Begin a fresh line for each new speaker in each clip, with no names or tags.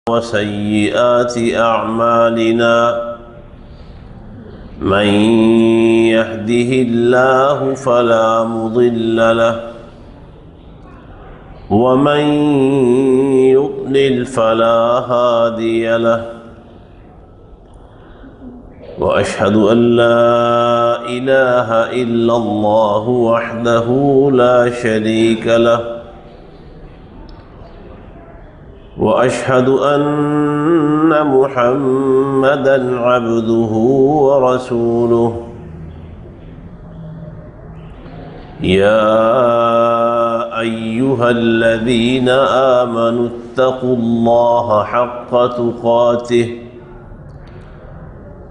وسيئات أعمالنا من يهده الله فلا مضل له ومن يضلل فلا هادي له وأشهد أن لا إله إلا الله وحده لا شريك له وأشهد أن محمدًا عبده ورسوله يا أيها الذين آمنوا اتقوا الله حق تقاته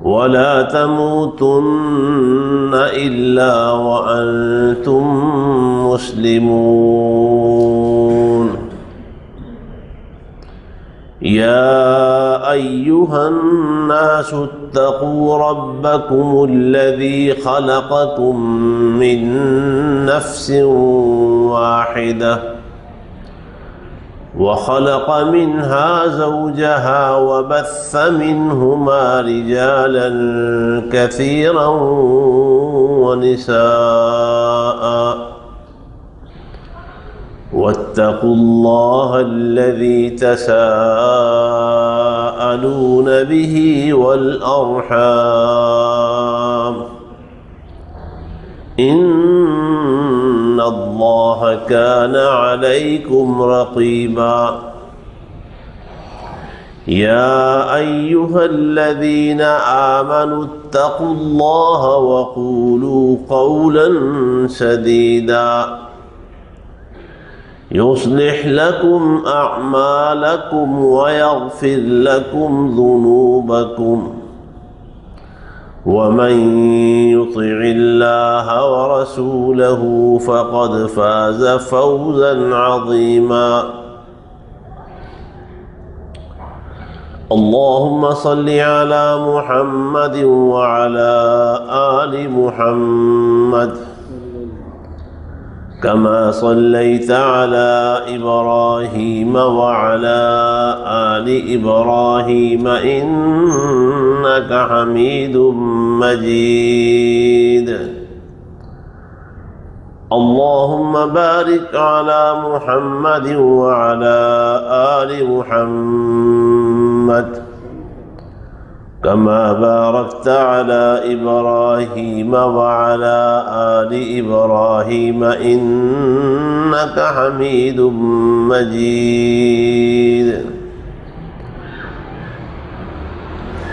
ولا تموتن إلا وأنتم مسلمون يا أيها الناس اتقوا ربكم الذي خلقكم من نفس واحدة وخلق منها زوجها وبث منهما رجالا كثيرا ونساء واتقوا الله الذي تساءلون به والأرحام إن الله كان عليكم رقيبا يا أيها الذين آمنوا اتقوا الله وقولوا قولا سديدا يصلح لكم أعمالكم ويغفر لكم ذنوبكم ومن يطع الله ورسوله فقد فاز فوزا عظيما اللهم صل على محمد وعلى آل محمد كما صليت على إبراهيم وعلى آل إبراهيم إنك حميد مجيد اللهم بارك على محمد وعلى آل محمد كما باركت على إبراهيم وعلى آل إبراهيم إنك حميد مجيد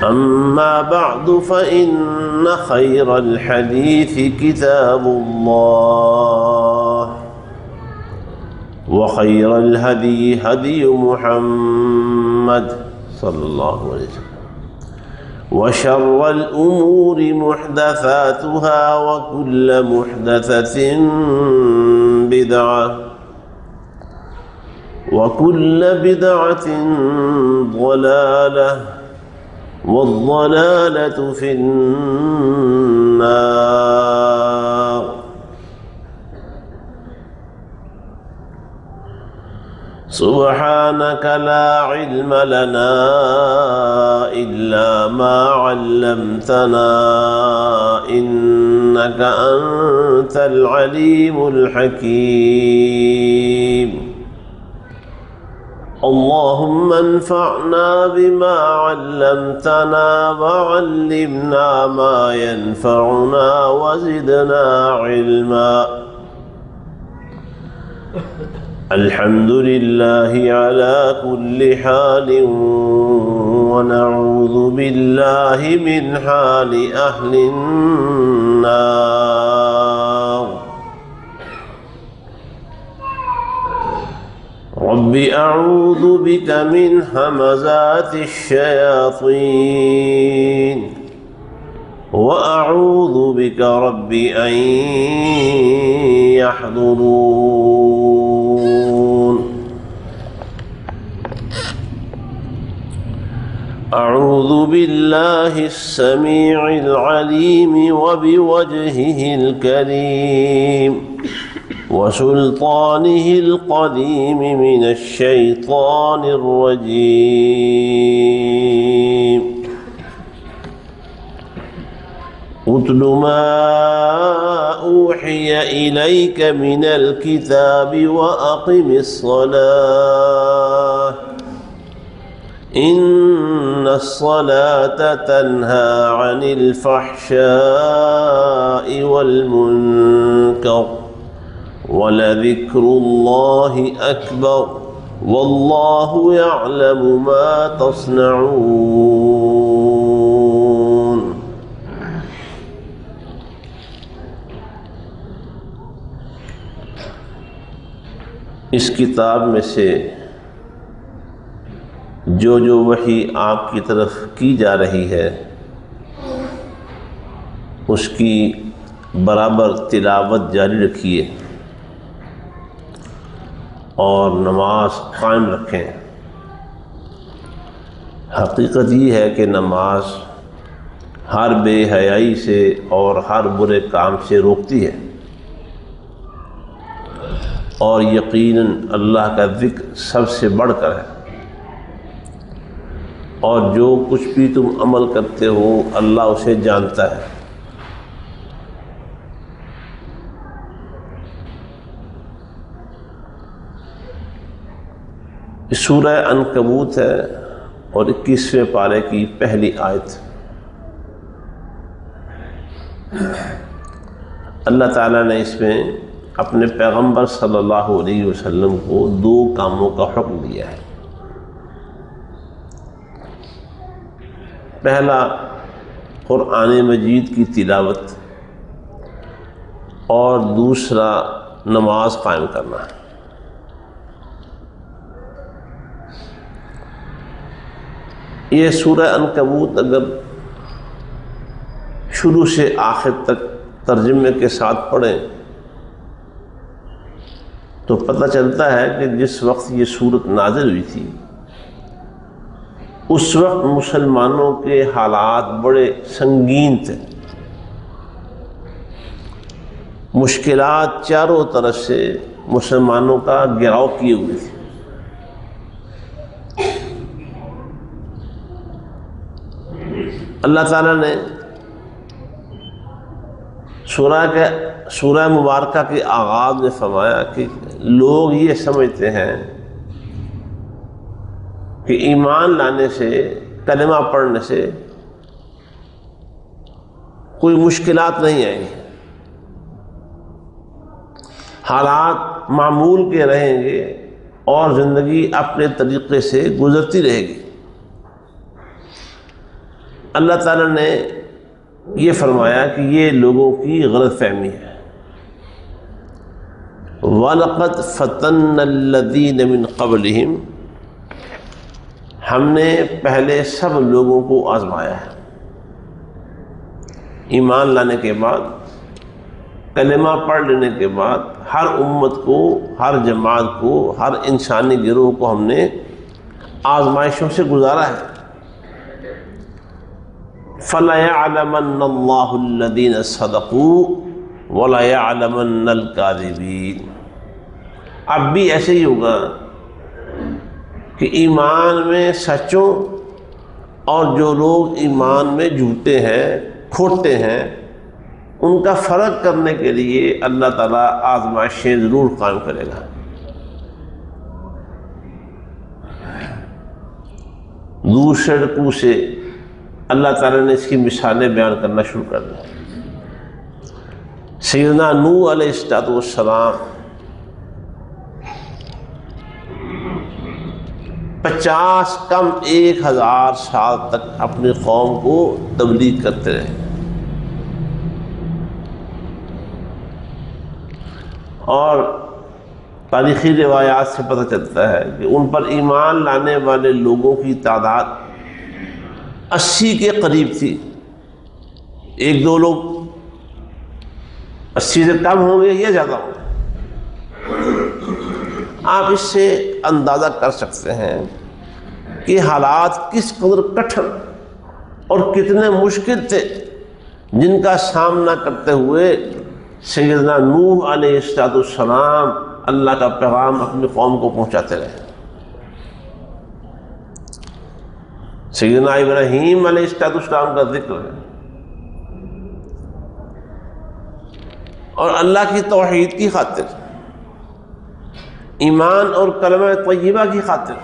أما بعد فإن خير الحديث كتاب الله وخير الهدي هدي محمد صلى الله عليه وسلم وشر الأمور محدثاتها وكل محدثة بدعة وكل بدعة ضلالة والضلالة في النار سبحانك لا علم لنا إلا ما علمتنا إنك أنت العليم الحكيم اللهم انفعنا بما علمتنا وعلمنا ما ينفعنا وزدنا علما الحمد لله على كل حال ونعوذ بالله من حال أهل النار رب أعوذ بك من همزات الشياطين وأعوذ بك رب أن يحضرون أعوذ بالله السميع العليم وبوجهه الكريم وسلطانه القديم من الشيطان الرجيم اتل ما أوحي إليك من الكتاب وأقم الصلاة إن الصلاة تنهى عن الفحشاء والمنكر ولذكر الله أكبر والله يعلم ما تصنعون۔ اس کتاب میں سے جو وحی آپ کی طرف کی جا رہی ہے اس کی برابر تلاوت جاری رکھیے اور نماز قائم رکھیں۔ حقیقت یہ ہے کہ نماز ہر بے حیائی سے اور ہر برے کام سے روکتی ہے، اور یقیناً اللہ کا ذکر سب سے بڑھ کر ہے، اور جو کچھ بھی تم عمل کرتے ہو اللہ اسے جانتا ہے۔ سورہ عنکبوت ہے اور 21ویں پارے کی پہلی آیت۔ اللہ تعالیٰ نے اس میں اپنے پیغمبر صلی اللہ علیہ وسلم کو 2 کاموں کا حکم دیا ہے۔ پہلا قرآن مجید کی تلاوت، اور دوسرا نماز قائم کرنا ہے۔ یہ سورہ عنکبوت اگر شروع سے آخر تک ترجمے کے ساتھ پڑھیں تو پتہ چلتا ہے کہ جس وقت یہ سورت نازل ہوئی تھی اس وقت مسلمانوں کے حالات بڑے سنگین تھے، مشکلات چاروں طرف سے مسلمانوں کا گھیراؤ کیے ہوئے تھے۔ اللہ تعالیٰ نے سورہ مبارکہ کے آغاز میں فرمایا کہ لوگ یہ سمجھتے ہیں کہ ایمان لانے سے، کلمہ پڑھنے سے کوئی مشکلات نہیں آئیں گی، حالات معمول کے رہیں گے اور زندگی اپنے طریقے سے گزرتی رہے گی۔ اللہ تعالیٰ نے یہ فرمایا کہ یہ لوگوں کی غلط فہمی ہے۔ وَلَقَدْ فَتَنَّا الَّذِينَ مِنْ قَبْلِهِمْ، ہم نے پہلے سب لوگوں کو آزمایا ہے۔ ایمان لانے کے بعد، کلمہ پڑھ لینے کے بعد ہر امت کو، ہر جماعت کو، ہر انسانی گروہ کو ہم نے آزمائشوں سے گزارا ہے۔ فَلَيَعْلَمَنَّ اللَّهُ الَّذِينَ صَدَقُوا وَلَيَعْلَمَنَّ الْكَاذِبِينَ۔ اب بھی ایسے ہی ہوگا کہ ایمان میں سچوں اور جو لوگ ایمان میں جھوٹے ہیں، کھوٹے ہیں، ان کا فرق کرنے کے لیے اللہ تعالیٰ آزمائشیں ضرور قائم کرے گا۔ دوسرے رکوع سے اللہ تعالیٰ نے اس کی مثالیں بیان کرنا شروع کر دیا۔ سیدنا نوح علیہ السلام 50 کم 1000 سال تک اپنی قوم کو تبلیغ کرتے رہے، اور تاریخی روایات سے پتہ چلتا ہے کہ ان پر ایمان لانے والے لوگوں کی تعداد 80 کے قریب تھی۔ 1-2 لوگ 80 سے کم ہوں گے یا زیادہ ہوں گے۔ آپ اس سے اندازہ کر سکتے ہیں کہ حالات کس قدر کٹھن اور کتنے مشکل تھے جن کا سامنا کرتے ہوئے سیدنا نوح علیہ السلام اللہ کا پیغام اپنی قوم کو پہنچاتے رہے، سیدنا ابراہیم علیہ السلام کا ذکر ہے، اور اللہ کی توحید کی خاطر، ایمان اور کلمہ طیبہ کی خاطر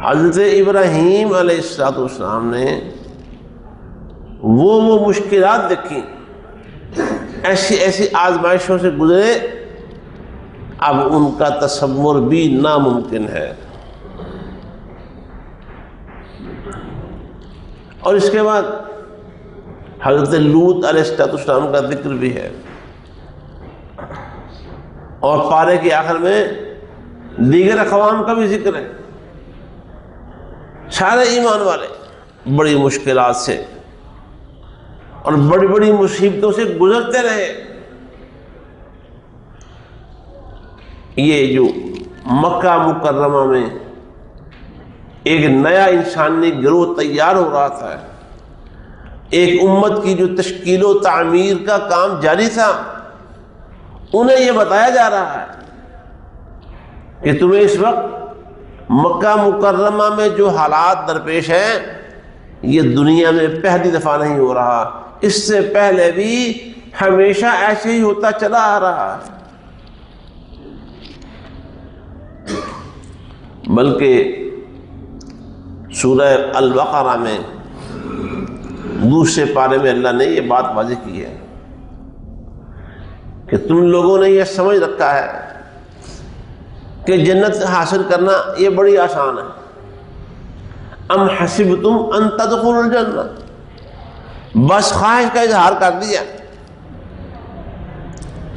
حضرت ابراہیم علیہ السلام نے وہ مشکلات دیکھی، ایسی آزمائشوں سے گزرے، اب ان کا تصور بھی ناممکن ہے۔ اور اس کے بعد حضرت لوط علیہ السلام کا ذکر بھی ہے، اور پارے کے آخر میں دیگر اقوام کا بھی ذکر ہے۔ سارے ایمان والے بڑی مشکلات سے اور بڑی بڑی مصیبتوں سے گزرتے رہے۔ یہ جو مکہ مکرمہ میں ایک نیا انسانی گروہ تیار ہو رہا تھا، ایک امت کی جو تشکیل و تعمیر کا کام جاری تھا، انہیں یہ بتایا جا رہا ہے کہ تمہیں اس وقت مکہ مکرمہ میں جو حالات درپیش ہیں، یہ دنیا میں پہلی دفعہ نہیں ہو رہا، اس سے پہلے بھی ہمیشہ ایسے ہی ہوتا چلا آ رہا ہے۔ بلکہ سورہ البقرہ میں دوسرے پارے میں اللہ نے یہ بات واضح کی ہے کہ تم لوگوں نے یہ سمجھ رکھا ہے کہ جنت حاصل کرنا یہ بڑی آسان ہے۔ ام حسبتم ان تدخلوا الجنہ، بس خواہش کا اظہار کر دیا۔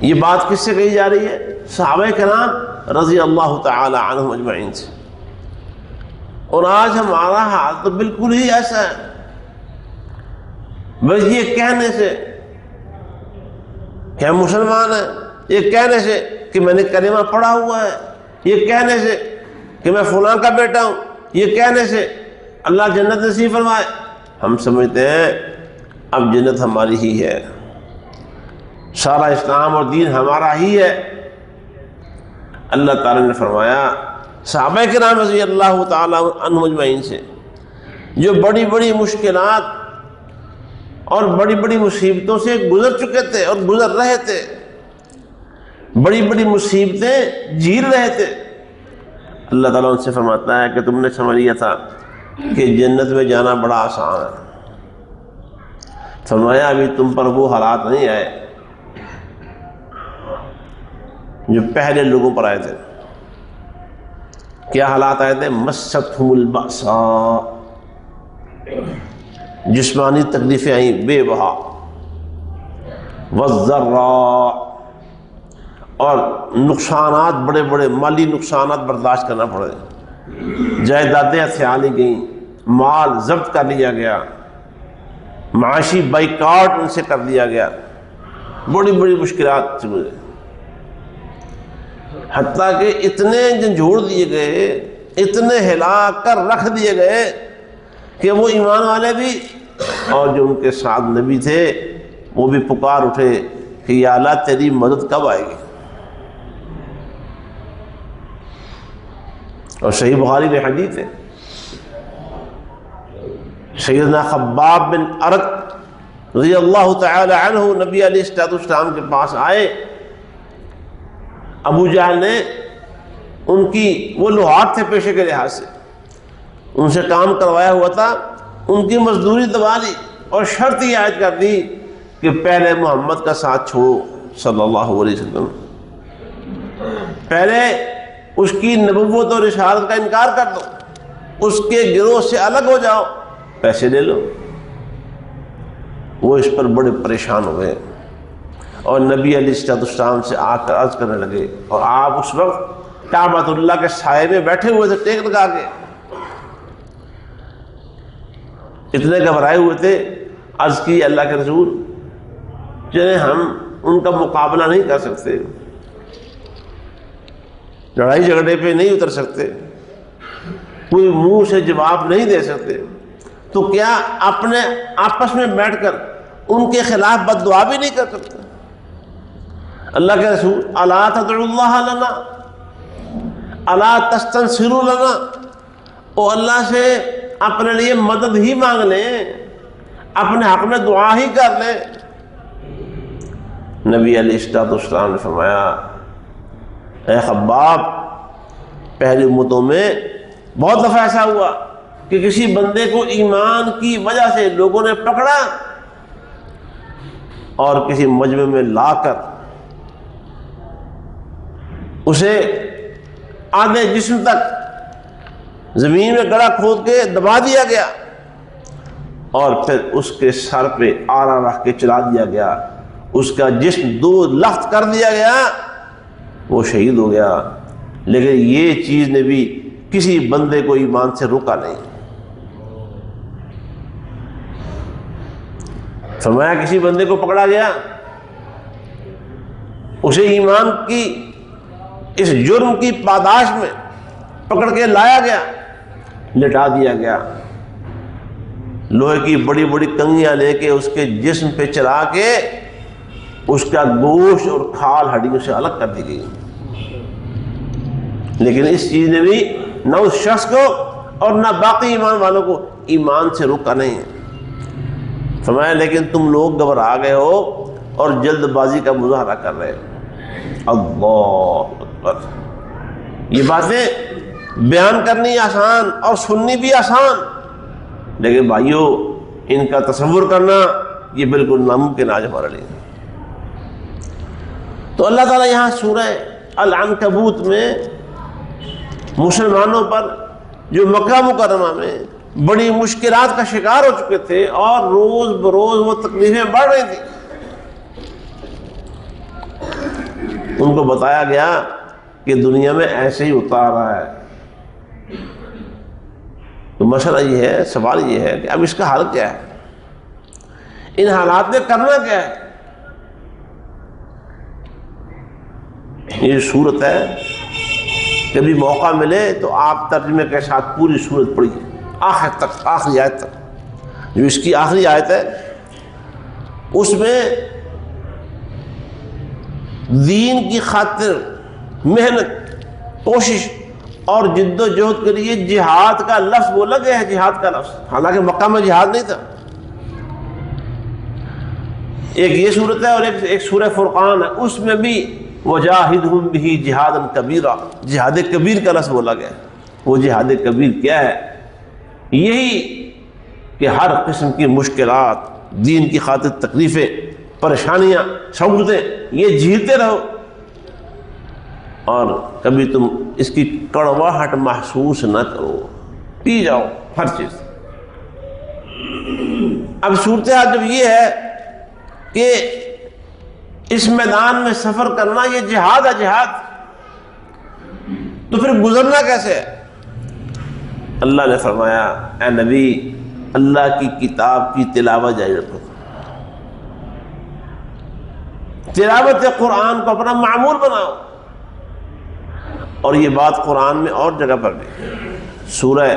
یہ بات کس سے کہی جا رہی ہے؟ صحابہ کرام رضی اللہ تعالی عنہم اجمعین سے۔ اور آج ہمارا حال تو بالکل ہی ایسا ہے، بس یہ کہنے سے کہ ہم مسلمان ہیں، یہ کہنے سے کہ میں نے کلمہ پڑھا ہوا ہے، یہ کہنے سے کہ میں فلاں کا بیٹا ہوں، یہ کہنے سے اللہ جنت نصیب فرمائے، ہم سمجھتے ہیں اب جنت ہماری ہی ہے، سارا اسلام اور دین ہمارا ہی ہے۔ اللہ تعالی نے فرمایا صحابہ کرام رضی اللہ تعالی عنہم اجمعین سے، جو بڑی بڑی مشکلات اور بڑی بڑی مصیبتوں سے گزر چکے تھے اور گزر رہے تھے، بڑی بڑی مصیبتیں جھیل رہے تھے، اللہ تعالیٰ ان سے فرماتا ہے کہ تم نے سمجھ لیا تھا کہ جنت میں جانا بڑا آسان ہے، فرمایا ابھی تم پر وہ حالات نہیں آئے جو پہلے لوگوں پر آئے تھے۔ کیا حالات آئے تھے؟ مستہم البأساء، جسمانی تکلیفیں آئیں بے بہا، والضراء، اور نقصانات، بڑے بڑے مالی نقصانات برداشت کرنا پڑے، جائیدادیں ہتھیا لی گئیں، مال ضبط کر لیا گیا، معاشی بائیکاٹ ان سے کر دیا گیا، بڑی بڑی مشکلات سے گزرے، حتیٰ کہ اتنے جھنجھوڑ دیے گئے، اتنے ہلا کر رکھ دیے گئے کہ وہ ایمان والے بھی اور جو ان کے ساتھ نبی تھے وہ بھی پکار اٹھے کہ یا اللہ تیری مدد کب آئے گی۔ اور صحیح بخاری میں حدیث ہے، سیدنا خباب بن ارت رضی اللہ تعالی عنہ نبی علیہ السلام کے پاس آئے، ابو جہل نے ان کی، وہ لوہار تھے پیشے کے لحاظ سے، ان سے کام کروایا ہوا تھا، ان کی مزدوری دبا لی اور شرط یہ عائد کر دی کہ پہلے محمد کا ساتھ چھوڑو صلی اللہ علیہ وسلم، پہلے اس کی نبوت اور رسالت کا انکار کر دو، اس کے گروہ سے الگ ہو جاؤ، پیسے لے لو۔ وہ اس پر بڑے پریشان ہوئے اور نبی علیہ السلام سے آ کر عرض کرنے لگے، اور آپ اس وقت کعبۃ اللہ کے سائے میں بیٹھے ہوئے تھے ٹیک لگا کے، اتنے گھبرائے ہوئے تھے، عرض کی اللہ کے رسول چلے ہم ان کا مقابلہ نہیں کر سکتے، لڑائی جھگڑے پہ نہیں اتر سکتے، کوئی منہ سے جواب نہیں دے سکتے، تو کیا اپنے آپس میں بیٹھ کر ان کے خلاف بد دعا بھی نہیں کر سکتے۔ اللہ کے رسول الا تدعوا اللہ لنا الا تستنصروا لنا، او اللہ سے اپنے لیے مدد ہی مانگ لیں، اپنے حق میں دعا ہی کر لیں۔ نبی علیہ السلام نے فرمایا اے خباب، پہلی امتوں میں بہت دفعہ ایسا ہوا کہ کسی بندے کو ایمان کی وجہ سے لوگوں نے پکڑا اور کسی مجمع میں لا کر اسے آدھے جسم تک زمین میں گڑھا کھود کے دبا دیا گیا اور پھر اس کے سر پہ آرا رکھ کے چلا دیا گیا، اس کا جسم دو لخت کر دیا گیا، وہ شہید ہو گیا۔ لیکن یہ چیز نے بھی کسی بندے کو ایمان سے روکا نہیں۔ فرمایا کسی بندے کو پکڑا گیا، اسے ایمان کی اس جرم کی پاداش میں پکڑ کے لایا گیا، لٹا دیا گیا، لوہے کی بڑی بڑی کنگیاں لے کے اس کے جسم پہ چلا کے اس کا گوشت اور کھال ہڈیوں سے الگ کر دی گئی۔ لیکن اس چیز نے بھی نہ اس شخص کو اور نہ باقی ایمان والوں کو ایمان سے روکا نہیں ہے۔ فرمایا لیکن تم لوگ گھبرا گئے ہو اور جلد بازی کا مظاہرہ کر رہے ہو۔ اللہ اکبر! یہ باتیں بیان کرنی آسان اور سننی بھی آسان، لیکن بھائیو ان کا تصور کرنا یہ بالکل ناممکن آج ہمارے لیے۔ تو اللہ تعالیٰ یہاں سورہ العنکبوت میں مسلمانوں پر جو مکہ مکرمہ میں بڑی مشکلات کا شکار ہو چکے تھے اور روز بروز وہ تکلیفیں بڑھ رہی تھیں، ان کو بتایا گیا کہ دنیا میں ایسے ہی ہوتا آ رہا ہے۔ تو مسئلہ یہ ہے، سوال یہ ہے کہ اب اس کا حل کیا ہے، ان حالات میں کرنا کیا ہے؟ یہ صورت ہے، کبھی موقع ملے تو آپ ترجمے کے ساتھ پوری صورت پڑھیے آخر تک، آخری آیت تک۔ جو اس کی آخری آیت ہے اس میں دین کی خاطر محنت، کوشش اور جد و جہد کے لیے جہاد کا لفظ بولا گیا ہے، جہاد کا لفظ، حالانکہ مکہ میں جہاد نہیں تھا۔ ایک یہ صورت ہے اور ایک سورہ فرقان ہے، اس میں بھی وجاہدہم بہ جہادا کبیرا، جہاد کبیر کا لفظ بولا گیا ہے۔ وہ جہاد کبیر کیا ہے؟ یہی کہ ہر قسم کی مشکلات، دین کی خاطر تکلیفیں، پریشانیاں، سہولتیں یہ جھیلتے رہو اور کبھی تم اس کی کڑواہٹ محسوس نہ کرو، پی جاؤ ہر چیز۔ اب صورتحال جب یہ ہے کہ اس میدان میں سفر کرنا یہ جہاد ہے، جہاد، تو پھر گزرنا کیسے ہے؟ اللہ نے فرمایا اے نبی، اللہ کی کتاب کی تلاوت جاری رکھو، تلاوت قرآن کو اپنا معمول بناؤ۔ اور یہ بات قرآن میں اور جگہ پر بھی، سورہ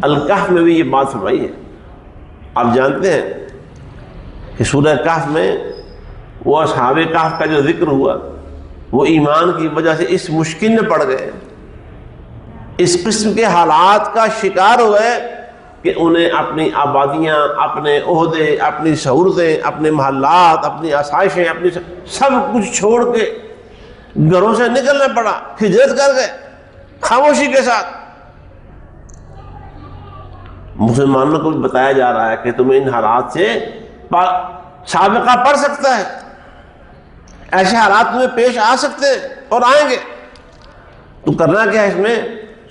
الکہف میں بھی یہ بات فرمائی ہے۔ آپ جانتے ہیں کہ سورہ کہف میں وہ اصحاب کہف کا جو ذکر ہوا، وہ ایمان کی وجہ سے اس مشکل میں پڑ گئے، اس قسم کے حالات کا شکار ہوئے کہ انہیں اپنی آبادیاں، اپنے عہدے، اپنی سہولتیں، اپنے محلات، اپنی آسائشیں، اپنی سب کچھ چھوڑ کے گھروں سے نکلنا پڑا، ہجرت کر گئے خاموشی کے ساتھ۔ مسلمانوں کو بھی بتایا جا رہا ہے کہ تمہیں ان حالات سے سابقہ پڑ سکتا ہے، ایسے حالات تمہیں پیش آ سکتے ہیں اور آئیں گے، تو کرنا کیا ہے؟ اس میں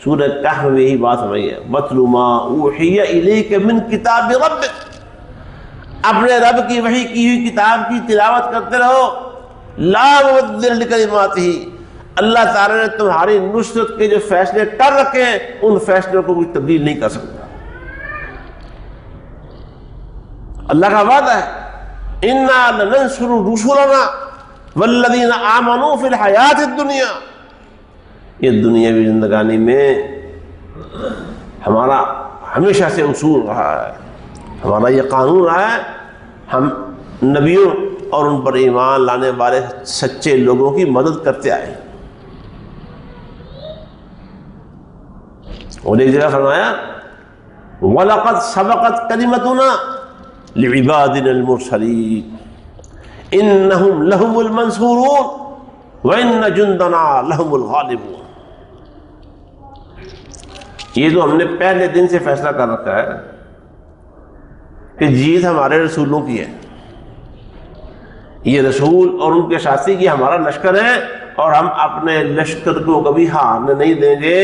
سورہ کہف میں یہی بات سمجھیے، وَاتْلُ مَا أُوحِيَ إِلَيْكَ مِنْ کِتَابِ رَبِّكَ، اپنے رب کی وحی کی ہوئی کتاب کی تلاوت کرتے رہو، لا مبدل لکلماتہ، اللہ تعالیٰ نے تمہاری نصرت کے جو فیصلے کر رکھے ہیں ان فیصلوں کو کوئی تبدیل نہیں کر سکتا۔ اللہ کا وعدہ ہے اِنَّا لَنَنْصُرُ رُسُلَنَا وَالَّذِينَ آمَنُوا فِي الْحَيَاةِ الدُّنْيَا، یہ دنیاوی زندگانی میں ہمارا ہمیشہ سے اصول رہا ہے، ہمارا یہ قانون رہا ہے ہم نبیوں اور ان پر ایمان لانے والے سچے لوگوں کی مدد کرتے آئے. اور ایک جگہ فرمایا وَلَقَدْ سَبَقَتْ كَلِمَتُنَا لِعِبَادِنَا الْمُرْسَلِينَ إِنَّهُمْ لَهُمُ الْمَنْصُورُونَ وَإِنَّ جُنْدَنَا لَهُمُ الْغَالِبُونَ. یہ تو ہم نے پہلے دن سے فیصلہ کر رکھا ہے کہ جیت ہمارے رسولوں کی ہے. یہ رسول اور ان کے ساتھی کی ہمارا لشکر ہے اور ہم اپنے لشکر کو کبھی ہارنے نہیں دیں گے,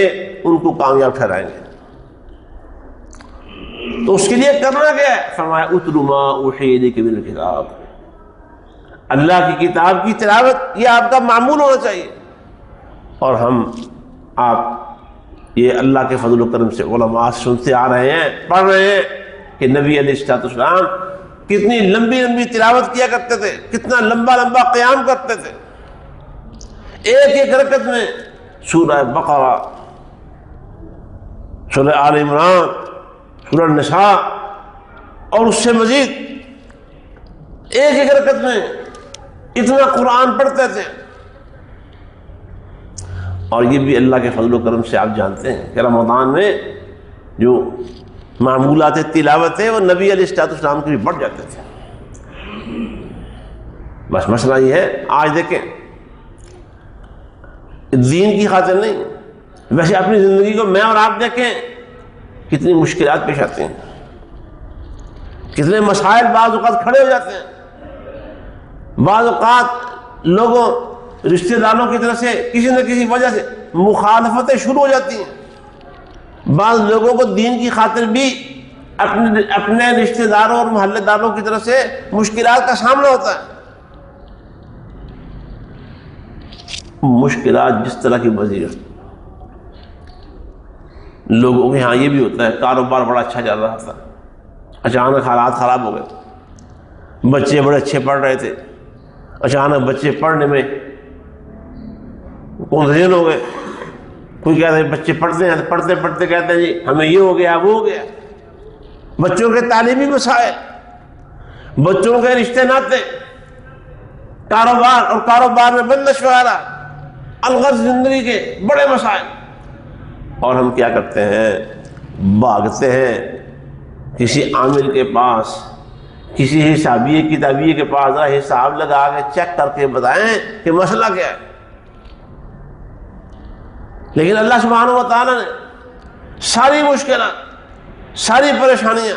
ان کو کامیاب ٹھہرائیں گے. تو اس کے لیے کرنا کیا ہے؟ فرمایا اتلو ما اوحی الیک من الکتاب, اللہ کی کتاب کی تلاوت یہ آپ کا معمول ہونا چاہیے. اور ہم آپ یہ اللہ کے فضل و کرم سے علماء سنتے آ رہے ہیں, پڑھ رہے ہیں کہ نبی علیہ السلام کتنی لمبی لمبی تلاوت کیا کرتے تھے, کتنا لمبا لمبا قیام کرتے تھے. ایک ایک رکعت میں سورہ بقرہ, سورہ آل عمران, سورہ النساء اور اس سے مزید ایک ایک رکعت میں اتنا قرآن پڑھتے تھے. اور یہ بھی اللہ کے فضل و کرم سے آپ جانتے ہیں کہ رمضان میں جو معمولات تلاوت ہے وہ نبی علیہ السلام کے بھی بڑھ جاتے تھے. بس مسئلہ یہ ہے, آج دیکھیں دین کی خاطر نہیں, ویسے اپنی زندگی کو میں اور آپ دیکھیں کتنی مشکلات پیش آتی ہیں, کتنے مسائل بعض اوقات کھڑے ہو جاتے ہیں. بعض اوقات لوگوں رشتہ داروں کی طرف سے کسی نہ کسی وجہ سے مخالفتیں شروع ہو جاتی ہیں. بعض لوگوں کو دین کی خاطر بھی اپنے رشتہ داروں اور محلے داروں کی طرف سے مشکلات کا سامنا ہوتا ہے. مشکلات جس طرح کی وجہ لوگوں کے ہاں یہ بھی ہوتا ہے, کاروبار بڑا اچھا چل رہا تھا, اچانک حالات خراب ہو گئے. بچے بڑے اچھے پڑھ رہے تھے, اچانک بچے پڑھنے میں منہزم ہو گئے. کوئی کہتا ہے بچے پڑھتے ہیں, پڑھتے پڑھتے کہتے ہیں جی ہمیں یہ ہو گیا وہ ہو گیا. بچوں کے تعلیمی مسائل, بچوں کے رشتے ناطے, کاروبار اور کاروبار میں بندش وغیرہ, الغرض زندگی کے بڑے مسائل. اور ہم کیا کرتے ہیں؟ بھاگتے ہیں کسی عامل کے پاس, کسی حسابی کتابی کے پاس, حساب لگا کے چیک کر کے بتائیں کہ مسئلہ کیا ہے. لیکن اللہ سبحانہ و تعالیٰ نے ساری مشکلات, ساری پریشانیاں,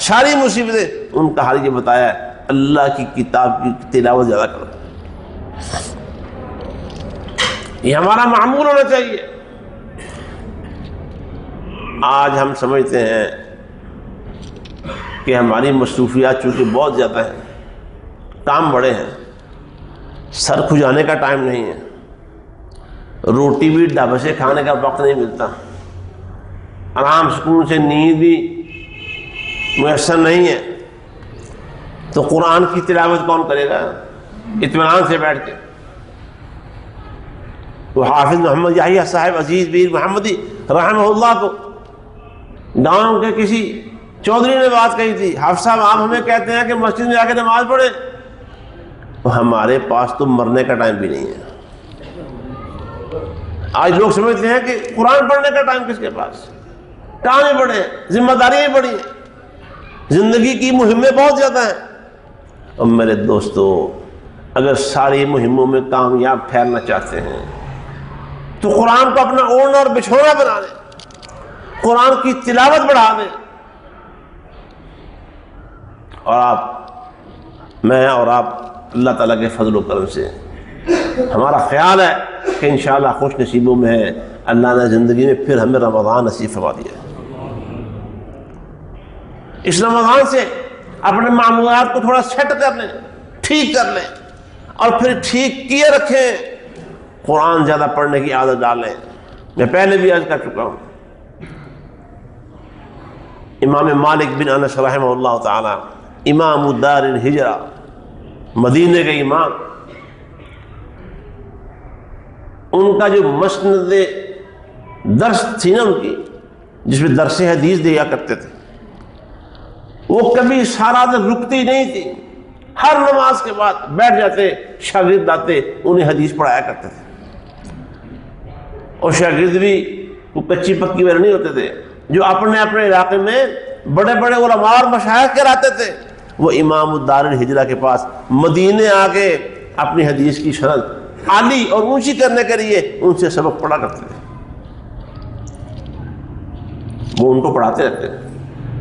ساری مصیبتیں ان کا حل یہ بتایا ہے, اللہ کی کتاب کی تلاوت زیادہ کرو. یہ ہمارا معمول ہونا چاہیے. آج ہم سمجھتے ہیں کہ ہماری مصروفیات چونکہ بہت زیادہ ہیں, کام بڑے ہیں, سر کھجانے کا ٹائم نہیں ہے, روٹی بھی ڈھابے سے کھانے کا وقت نہیں ملتا, آرام سکون سے نیند بھی میسر نہیں ہے, تو قرآن کی تلاوت کون کرے گا اطمینان سے بیٹھ کے؟ وہ حافظ محمد یحییٰ صاحب عزیز بیر محمدی رحمہ اللہ کو گاؤں کے کسی چودھری نے بات کہی تھی, حافظ صاحب آپ ہمیں کہتے ہیں کہ مسجد میں جا کے نماز پڑھیں, ہمارے پاس تو مرنے کا ٹائم بھی نہیں ہے. آج لوگ سمجھتے ہیں کہ قرآن پڑھنے کا ٹائم کس کے پاس, کام ہی بڑے ہیں, ذمہ داریاں بڑی ہیں, زندگی کی مہمیں بہت زیادہ ہیں. اور میرے دوستو, اگر ساری مہموں میں کامیاب ٹھہرنا چاہتے ہیں تو قرآن کو اپنا اوڑھنا اور بچھونا بنا دیں, قرآن کی تلاوت بڑھا دیں. اور میں اور آپ اللہ تعالیٰ کے فضل و کرم سے ہمارا خیال ہے کہ انشاءاللہ خوش نصیبوں میں ہے, اللہ نے زندگی میں پھر ہمیں رمضان نصیب فرما دیا. اس رمضان سے اپنے معمولات کو تھوڑا سیٹ کر لیں, ٹھیک کر لیں, اور پھر ٹھیک کیے رکھیں. قرآن زیادہ پڑھنے کی عادت ڈالیں. میں پہلے بھی عرض کر چکا ہوں, امام مالک بن انس رحمہ اللہ تعالی, امام دار الہجرہ, مدینے کے امام, ان کا جو مسند درس تھی نا ان کی, جس میں درس حدیث دیا کرتے تھے, وہ کبھی سارا دن رکتی نہیں تھی، ہر نماز کے بعد بیٹھ جاتے، شاگرد آتے انہیں حدیث پڑھایا کرتے تھے، اور شاگرد بھی وہ کچی پکی والے نہیں ہوتے تھے، جو اپنے اپنے علاقے میں بڑے بڑے علماء اور مشائخ کراتے تھے، وہ امام الدار الہجرہ کے پاس مدینے آ کے اپنی حدیث کی شرط عالی اور اونچی کرنے کے لیے ان سے سبق پڑھا کرتے تھے، وہ ان کو پڑھاتے رہتے تھے۔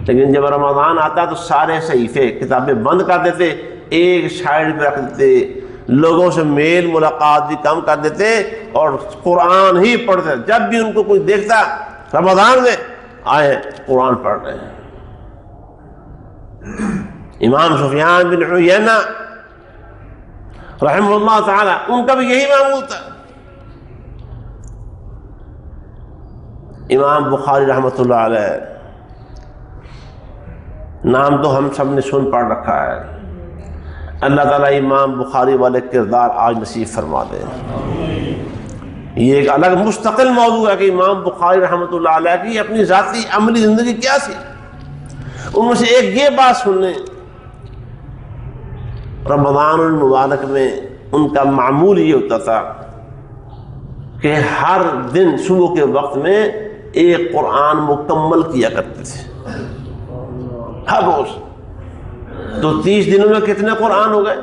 لیکن جب رمضان آتا تو سارے صحیفے کتابیں بند کر دیتے، ایک سائڈ پہ رکھ دیتے، لوگوں سے میل ملاقات بھی کم کر دیتے اور قرآن ہی پڑھتے۔ جب بھی ان کو کوئی دیکھتا رمضان میں آئے قرآن پڑھ رہے ہیں۔ امام سفیان بن عیینہ رحمہ اللہ تعالی، ان کا بھی یہی معمول تھا۔ امام بخاری رحمۃ اللہ علیہ، نام تو ہم سب نے سن پڑھ رکھا ہے، اللہ تعالیٰ امام بخاری والے کردار آج نصیب فرما دے۔ یہ ایک الگ مستقل موضوع ہے کہ امام بخاری رحمۃ اللہ علیہ کی اپنی ذاتی عملی زندگی کیا تھی۔ ان میں سے ایک یہ بات سن لیں، رمضان المبارک میں ان کا معمول یہ ہوتا تھا کہ ہر دن صبح کے وقت میں ایک قرآن مکمل کیا کرتے تھے، ہر روز۔ تو 30 دنوں میں کتنے قرآن ہو گئے؟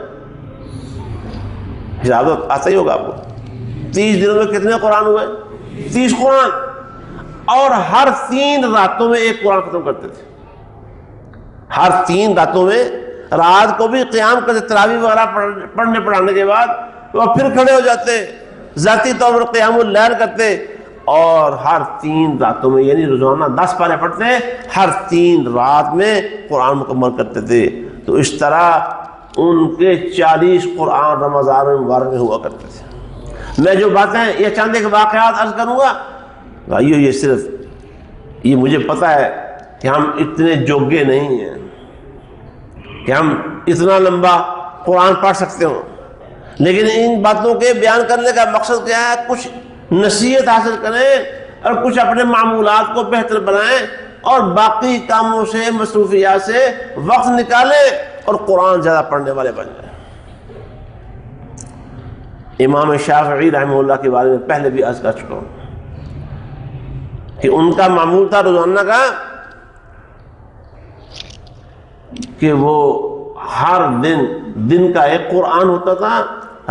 حساب آتا ہی ہوگا آپ کو۔ 30 دنوں میں کتنے قرآن ہوئے؟ 30 قرآن، اور ہر 3 راتوں میں ایک قرآن ختم کرتے تھے۔ ہر 3 راتوں میں، رات کو بھی قیام کرتے، تراویح وغیرہ پڑھنے پڑھانے کے بعد وہ پھر کھڑے ہو جاتے، ذاتی طور پر قیام اللیل کرتے، اور ہر 3 راتوں میں، یعنی روزانہ 10 پارے پڑھتے، ہر 3 رات میں قرآن مکمل کرتے تھے۔ تو اس طرح ان کے 40 قرآن رمضان المبارک میں ہوا کرتے تھے۔ میں جو باتیں یہ چند ایک واقعات عرض کروں گا بھائیو، یہ صرف یہ مجھے پتہ ہے کہ ہم اتنے جوگے نہیں ہیں کہ ہم اتنا لمبا قرآن پڑھ سکتے ہوں، لیکن ان باتوں کے بیان کرنے کا مقصد کیا ہے؟ کچھ نصیحت حاصل کریں اور کچھ اپنے معمولات کو بہتر بنائیں، اور باقی کاموں سے، مصروفیات سے وقت نکالیں اور قرآن زیادہ پڑھنے والے بن جائیں۔ امام شافعی رحمہ اللہ کے بارے میں پہلے بھی عرض کر چکا ہوں کہ ان کا معمول تھا روزانہ کا کہ وہ ہر دن کا ایک قرآن ہوتا تھا،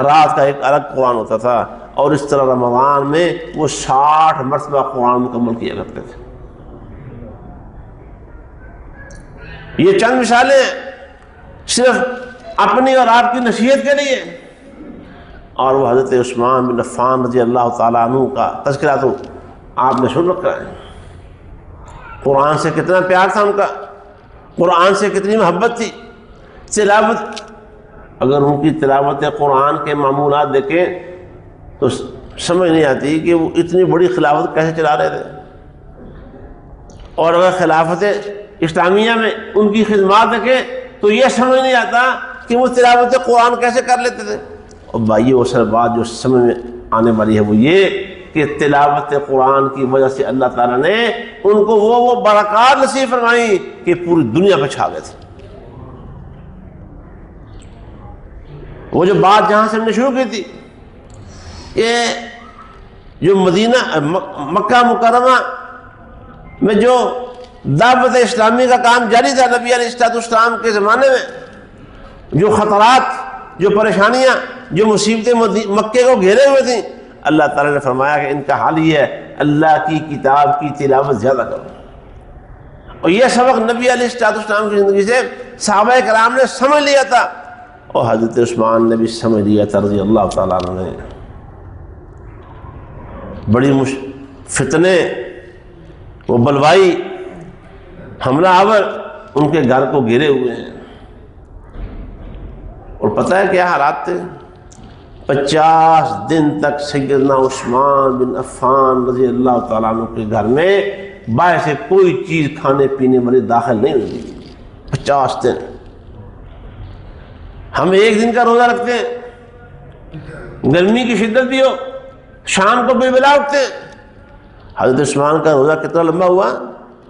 رات کا ایک الگ قرآن ہوتا تھا، اور اس طرح رمضان میں وہ 60 مرتبہ قرآن مکمل کیا کرتے تھے۔ یہ چند مثالیں صرف اپنی اور آپ کی نصیحت کے لیے، اور وہ حضرت عثمان بن عفان رضی اللہ تعالیٰ عنہ کا تذکرہ تو آپ نے سن رکھا ہے۔ قرآن سے کتنا پیار تھا ان کا، قرآن سے کتنی محبت تھی۔ تلاوت، اگر ان کی تلاوت قرآن کے معمولات دیکھیں تو سمجھ نہیں آتی کہ وہ اتنی بڑی خلافت کیسے چلا رہے تھے، اور اگر خلافت اسلامیہ میں ان کی خدمات دیکھیں تو یہ سمجھ نہیں آتا کہ وہ تلاوت قرآن کیسے کر لیتے تھے۔ اور بھائیو، اصل بات جو سمجھ میں آنے والی ہے وہ یہ کہ تلاوت قرآن کی وجہ سے اللہ تعالیٰ نے ان کو وہ برکات نصیب فرمائی کہ پوری دنیا پہ چھا گئے تھے۔ وہ جو بات جہاں سے ہم نے شروع کی تھی، یہ جو مدینہ مکہ مکرمہ میں جو دعوت اسلامی کا کام جاری تھا نبی علیہ السلام کے زمانے میں، جو خطرات، جو پریشانیاں، جو مصیبتیں مکے کو گھیرے ہوئے تھیں، اللہ تعالیٰ نے فرمایا کہ ان کا حال یہ ہے، اللہ کی کتاب کی تلاوت زیادہ کرو۔ اور یہ سبق نبی علیہ السلام کی زندگی سے صحابہ کرام نے سمجھ لیا تھا، اور حضرت عثمان نے بھی سمجھ لیا تھا رضی اللہ تعالیٰ عنہ نے۔ بڑی فتنے، وہ بلوائی حملہ آور ان کے گھر کو گھیرے ہوئے ہیں، اور پتہ ہے کیا حالات تھے؟ 50 دن تک سیدنا عثمان بن عفان رضی اللہ تعالیٰ عنہ کے گھر میں باہر سے کوئی چیز کھانے پینے والی داخل نہیں ہوتی۔ 50 دن۔ ہم ایک دن کا روزہ رکھتے ہیں، گرمی کی شدت بھی ہو، شام کو بے بلا اٹھتے ہیں۔ حضرت عثمان کا روزہ کتنا لمبا ہوا؟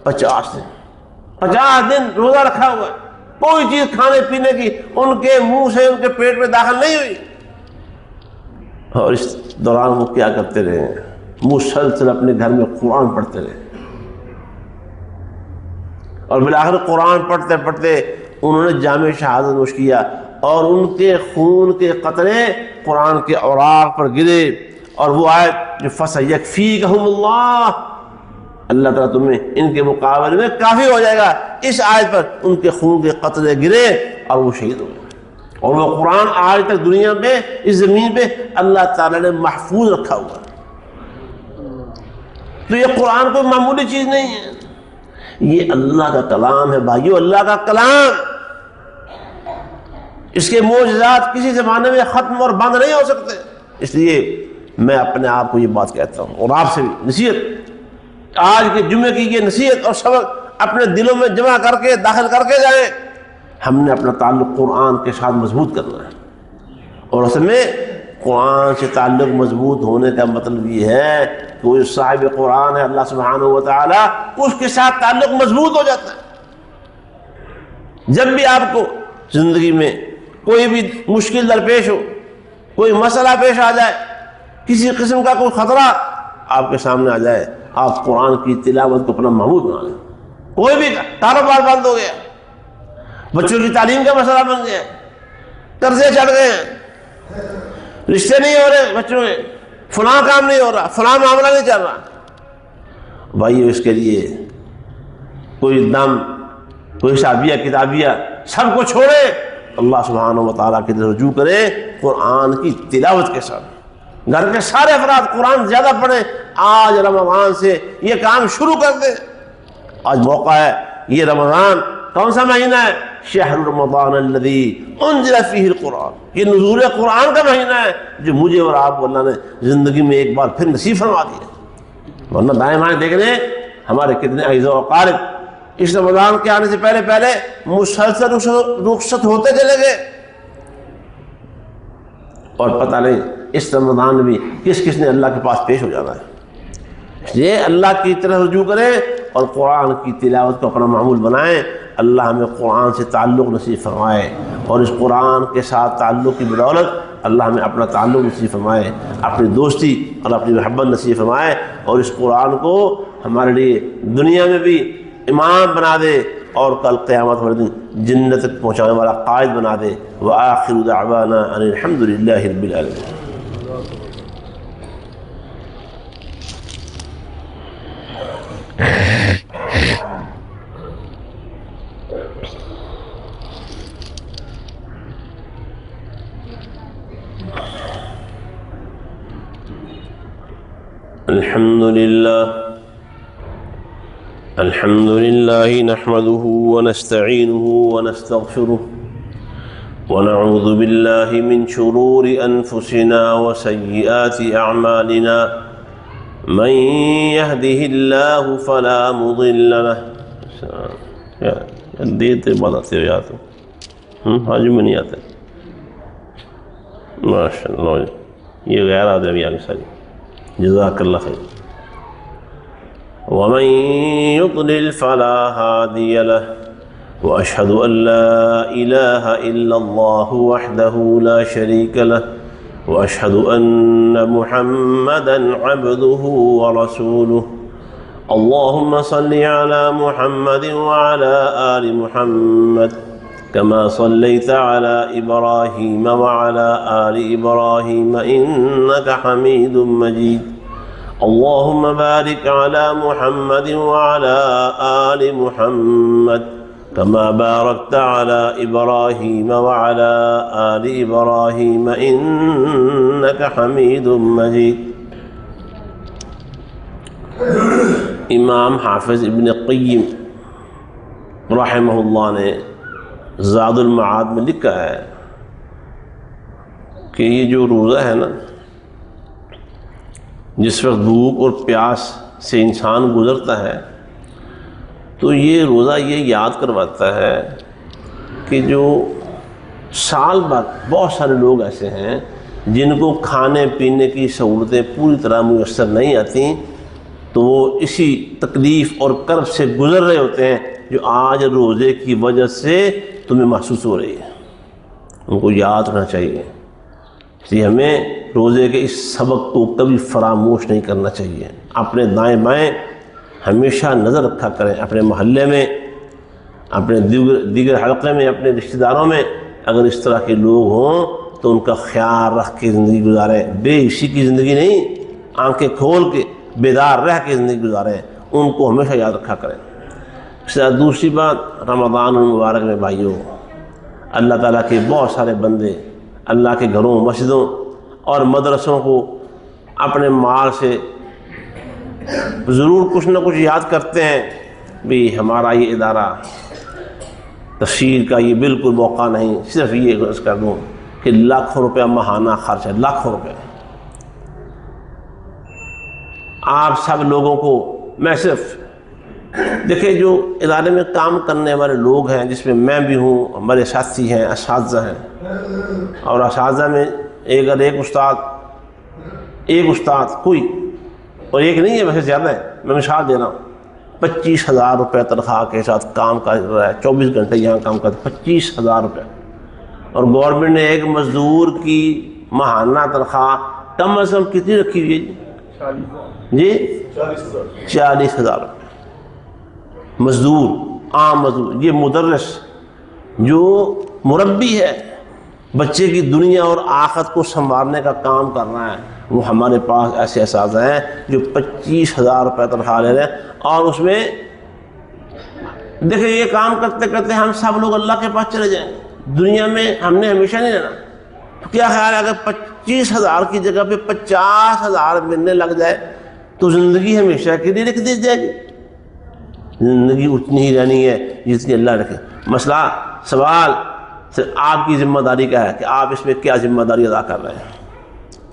50 دن۔ 50 دن روزہ رکھا ہوا ہے، کوئی چیز کھانے پینے کی ان کے منہ سے ان کے پیٹ میں داخل نہیں ہوئی، اور اس دوران وہ کیا کرتے رہے؟ مسلسل اپنے گھر میں قرآن پڑھتے رہے، اور بالآخر قرآن پڑھتے پڑھتے انہوں نے جامع شہادت نوش کیا، اور ان کے خون کے قطرے قرآن کے اوراق پر گرے، اور وہ آیت جو فَسَيَكْفِيكَهُمُ اللَّهُ، اللہ تعالیٰ تمہیں ان کے مقابلے میں کافی ہو جائے گا، اس آیت پر ان کے خون کے قطرے گرے اور وہ شہید ہو گئے۔ اور وہ قرآن آج تک دنیا میں اس زمین پہ اللہ تعالیٰ نے محفوظ رکھا ہوا ہے۔ تو یہ قرآن کوئی معمولی چیز نہیں ہے، یہ اللہ کا کلام ہے بھائیو، اللہ کا کلام۔ اس کے معجزات کسی زمانے میں ختم اور بند نہیں ہو سکتے۔ اس لیے میں اپنے آپ کو یہ بات کہتا ہوں، اور آپ سے بھی نصیحت، آج کے جمعے کی یہ نصیحت اور سبق اپنے دلوں میں جمع کر کے داخل کر کے جائیں۔ ہم نے اپنا تعلق قرآن کے ساتھ مضبوط کرنا ہے، اور اصل میں قرآن سے تعلق مضبوط ہونے کا مطلب یہ ہے کہ وہ صاحب قرآن ہے اللہ سبحانہ و تعالیٰ، اس کے ساتھ تعلق مضبوط ہو جاتا ہے۔ جب بھی آپ کو زندگی میں کوئی بھی مشکل درپیش ہو، کوئی مسئلہ پیش آ جائے، کسی قسم کا کوئی خطرہ آپ کے سامنے آ جائے، آپ قرآن کی تلاوت کو اپنا معمول بنا لیں۔ کوئی بھی کاروبار بند ہو گیا، بچوں کی تعلیم کا مسئلہ بن گیا، قرضے چڑھ گئے ہیں، رشتے نہیں ہو رہے بچوں کے، فلاں کام نہیں ہو رہا، فلاں معاملہ نہیں چل رہا، بھائی اس کے لیے کوئی دم، کوئی حسابیہ کتابیہ سب کو چھوڑے، اللہ سبحانہ و تعالیٰ کی طرف رجوع کرے قرآن کی تلاوت کے ساتھ۔ گھر کے سارے افراد قرآن زیادہ پڑھیں، آج رمضان سے یہ کام شروع کر دیں۔ آج موقع ہے، یہ رمضان کون سا مہینہ ہے؟ شہر رمضان الذی انزل فیہ القرآن، یہ نزول قرآن کا مہینہ ہے جو مجھے اور آپ کو اللہ نے زندگی میں ایک بار پھر نصیب فرما دیا۔ ورنہ دائیں بائیں دیکھ لیں ہمارے کتنے اعزاء و اقارب اس رمضان کے آنے سے پہلے پہلے مسلسل رخصت ہوتے چلے گئے، اور پتہ نہیں اس رمضان میں بھی کس کس نے اللہ کے پاس پیش ہو جانا ہے۔ یہ اللہ کی طرف رجوع کریں اور قرآن کی تلاوت کو اپنا معمول بنائیں۔ اللہ ہمیں قرآن سے تعلق نصیب فرمائے، اور اس قرآن کے ساتھ تعلق کی بدولت اللہ ہمیں اپنا تعلق نصیب فرمائے، اپنی دوستی اور اپنی محبت نصیب فرمائے، اور اس قرآن کو ہمارے لیے دنیا میں بھی امام بنا دے، اور کل قیامت والے دن جنت تک پہنچانے والا قائد بنا دے۔ وآخر دعوانا ان الحمد للہ رب العالمین۔ الحمد لله نحمده ونستعينه ونستغفره ونعوذ بالله من شرور أنفسنا وسيئات أعمالنا، من يهده الله فلا مضل له۔ دیتے بات آتے ہو یا تو حاجی میں نہیں آتے، ماشاء اللہ، یہ غیر آدھے ابھی آگے ساری، جزاک اللہ خیر۔ ومن يضلل فلا هادي له، وأشهد أن لا إله إلا الله وحده لا شريك له، وأشهد أن محمدا عبده ورسوله۔ اللهم صل على محمد وعلى آل محمد كما صليت على إبراهيم وعلى آل إبراهيم إنك حميد مجيد۔ اللهم بارك على محمد وعلى آل محمد كما باركت على إبراهيم وعلى آل إبراهيم إنك حميد مجيد۔ امام حافظ ابن قیم رحمہ اللہ نے زاد المعاد میں لکھا ہے کہ یہ جو روزہ ہے نا، جس وقت بھوک اور پیاس سے انسان گزرتا ہے، تو یہ روزہ یہ یاد کرواتا ہے کہ جو سال بعد بہت سارے لوگ ایسے ہیں جن کو کھانے پینے کی سہولتیں پوری طرح میسر نہیں آتی، تو وہ اسی تکلیف اور کرب سے گزر رہے ہوتے ہیں جو آج روزے کی وجہ سے تمہیں محسوس ہو رہی ہے. ان کو یاد رکھنا چاہیے. اس لیے ہمیں روزے کے اس سبق کو کبھی فراموش نہیں کرنا چاہیے. اپنے دائیں بائیں ہمیشہ نظر رکھا کریں. اپنے محلے میں، اپنے دیگر حلقے میں، اپنے رشتہ داروں میں اگر اس طرح کے لوگ ہوں تو ان کا خیال رکھ کے زندگی گزاریں. بے عشی کی زندگی نہیں، آنکھیں کھول کے بیدار رہ کے زندگی گزاریں. ان کو ہمیشہ یاد رکھا کریں. اس سے دوسری بات، رمضان المبارک میں بھائیوں، اللہ تعالیٰ کے بہت سارے بندے اللہ کے گھروں، مسجدوں اور مدرسوں کو اپنے مال سے ضرور کچھ نہ کچھ یاد کرتے ہیں. بھی ہمارا یہ ادارہ تفسیر کا یہ بالکل موقع نہیں. صرف یہ عرض کر دوں کہ لاکھوں روپیہ ماہانہ خرچ ہے، لاکھوں روپے. آپ سب لوگوں کو میں صرف دیکھیں، جو ادارے میں کام کرنے والے لوگ ہیں، جس میں میں بھی ہوں، ہمارے ساتھی ہیں، اساتذہ ہیں، اور اساتذہ میں ایک استاد کوئی، اور ایک نہیں ہے، ویسے زیادہ ہے. میں مثال دے رہا ہوں، 25,000 روپے تنخواہ کے ساتھ کام کر رہا ہے. 24 گھنٹے یہاں کام کرتا ہے. 25,000 روپے. اور گورنمنٹ نے ایک مزدور کی ماہانہ تنخواہ کم از کم کتنی رکھی ہوئی ہے جی؟ 40,000 روپے. مزدور، عام مزدور، یہ مدرس جو مربی ہے، بچے کی دنیا اور آخرت کو سنبھالنے کا کام کر رہا ہے، وہ ہمارے پاس ایسے اساتذہ ہیں جو 25,000 روپے تنخواہ لے رہے ہیں. اور اس میں دیکھیں، یہ کام کرتے کرتے ہم سب لوگ اللہ کے پاس چلے جائیں گے. دنیا میں ہم نے ہمیشہ نہیں رہنا. تو کیا خیال ہے، اگر 25,000 کی جگہ پہ 50,000 ملنے لگ جائے تو زندگی ہمیشہ کے لیے لکھ دی جائے گی. زندگی اتنی ہی رہنی ہے جتنی اللہ رکھے. مسئلہ سوال صرف آپ کی ذمہ داری کا ہے کہ آپ اس میں کیا ذمہ داری ادا کر رہے ہیں،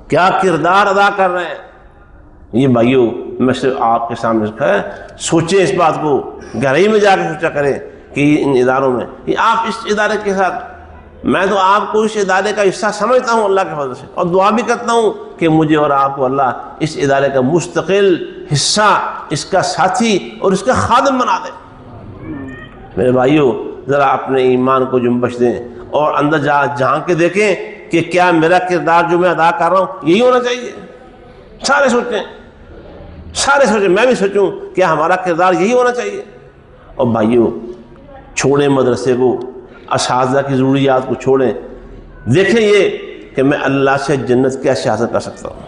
کیا کردار ادا کر رہے ہیں. یہ بھائیوں میں صرف آپ کے سامنے رکھا ہے. سوچیں اس بات کو، گہرائی میں جا کے سوچا کریں کہ ان اداروں میں، یہ آپ اس ادارے کے ساتھ، میں تو آپ کو اس ادارے کا حصہ سمجھتا ہوں اللہ کے فضل سے، اور دعا بھی کرتا ہوں کہ مجھے اور آپ کو اللہ اس ادارے کا مستقل حصہ، اس کا ساتھی اور اس کا خادم بنا دے. میرے بھائیوں، ذرا اپنے ایمان کو جنبش دیں اور اندر جھانک کے دیکھیں کہ کیا میرا کردار جو میں ادا کر رہا ہوں یہی ہونا چاہیے. سارے سوچیں، میں بھی سوچوں کیا ہمارا کردار یہی ہونا چاہیے. اور بھائیوں، چھوڑیں مدرسے کو، اساتذہ کی ضروریات کو چھوڑیں. دیکھیں یہ کہ میں اللہ سے جنت کیسے حاصل کر سکتا ہوں،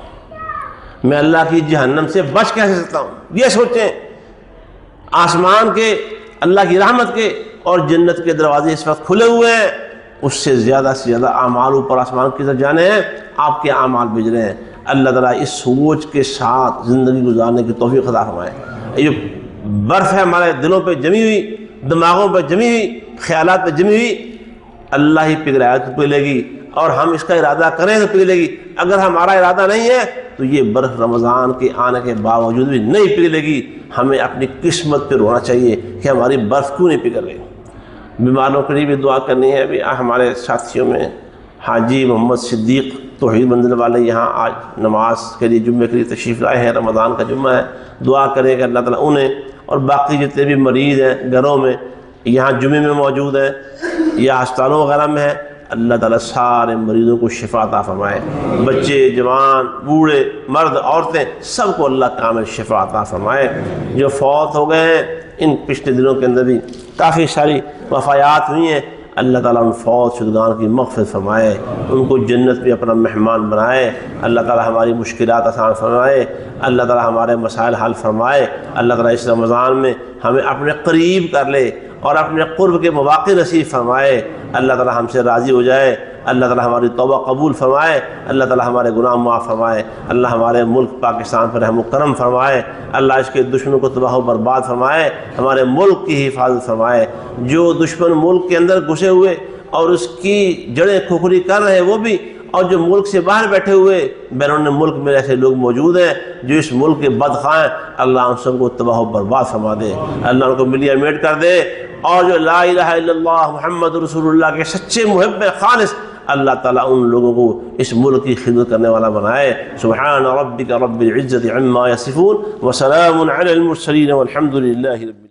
میں اللہ کی جہنم سے بچ کیسے سکتا ہوں. یہ سوچیں. آسمان کے، اللہ کی رحمت کے اور جنت کے دروازے اس وقت کھلے ہوئے ہیں. اس سے زیادہ اعمال اوپر آسمان کی طرف جانے ہیں. آپ کے اعمال بھیج رہے ہیں. اللہ تعالیٰ اس سوچ کے ساتھ زندگی گزارنے کی توفیق عطا فرمائے. یہ برف ہے ہمارے دلوں پہ جمی ہوئی، دماغوں پہ جمی ہوئی، خیالات پہ جمی ہوئی، اللہ ہی پگھلائے تو پگھلے گی، اور ہم اس کا ارادہ کریں تو پگھلے گی. اگر ہمارا ارادہ نہیں ہے تو یہ برف رمضان کے آنے کے باوجود بھی نہیں پگھلے گی. ہمیں اپنی قسمت پہ رونا چاہیے کہ ہماری برف کیوں نہیں پگھل رہی. بیماروں کے لیے بھی دعا کرنی ہے. ابھی ہمارے ساتھیوں میں حاجی محمد صدیق توحید منزل والے یہاں آج نماز کے لیے، جمعے کے لیے تشریف لائے ہیں. رمضان کا جمعہ ہے. دعا کریں کہ اللہ تعالیٰ انہیں اور باقی جتنے بھی مریض ہیں گھروں میں، یہاں جمعے میں موجود ہیں یا ہسپتالوں وغیرہ میں ہیں، اللہ تعالیٰ سارے مریضوں کو شفا عطا فرمائے. بچے، جوان، بوڑھے، مرد، عورتیں، سب کو اللہ کامل شفا عطا فرمائے. جو فوت ہو گئے ہیں، ان پچھلے دنوں کے اندر بھی کافی ساری وفایات ہوئی ہیں، اللہ تعالیٰ ان فوت شدگان کی مغفرت فرمائے، ان کو جنت میں اپنا مہمان بنائے. اللہ تعالیٰ ہماری مشکلات آسان فرمائے. اللہ تعالیٰ ہمارے مسائل حل فرمائے. اللہ تعالیٰ اس رمضان میں ہمیں اپنے قریب کر لے اور اپنے قرب کے مواقع نصیب فرمائے. اللہ تعالیٰ ہم سے راضی ہو جائے. اللہ تعالیٰ ہماری توبہ قبول فرمائے. اللہ تعالیٰ ہمارے گناہ معاف فرمائے. اللہ ہمارے ملک پاکستان پر رحم و کرم فرمائے. اللہ اس کے دشمنوں کو تباہ و برباد فرمائے. ہمارے ملک کی حفاظت فرمائے. جو دشمن ملک کے اندر گھسے ہوئے اور اس کی جڑیں کھوکھری کر رہے ہیں وہ بھی، اور جو ملک سے باہر بیٹھے ہوئے بیرون ملک میں ایسے لوگ موجود ہیں جو اس ملک کے بدخواہ ہیں، اللہ ان سب کو تباہ و برباد فرما دے. اللہ ان کو ملیہ میٹ کر دے. اور جو لا الہ الا اللہ محمد رسول اللہ کے سچے محب خالص، اللہ تعالیٰ ان لوگوں کو اس ملک کی خدمت کرنے والا بنائے. سبحان ربک رب العزت عما یصفون وسلام علی المرسلین والحمد للہ رب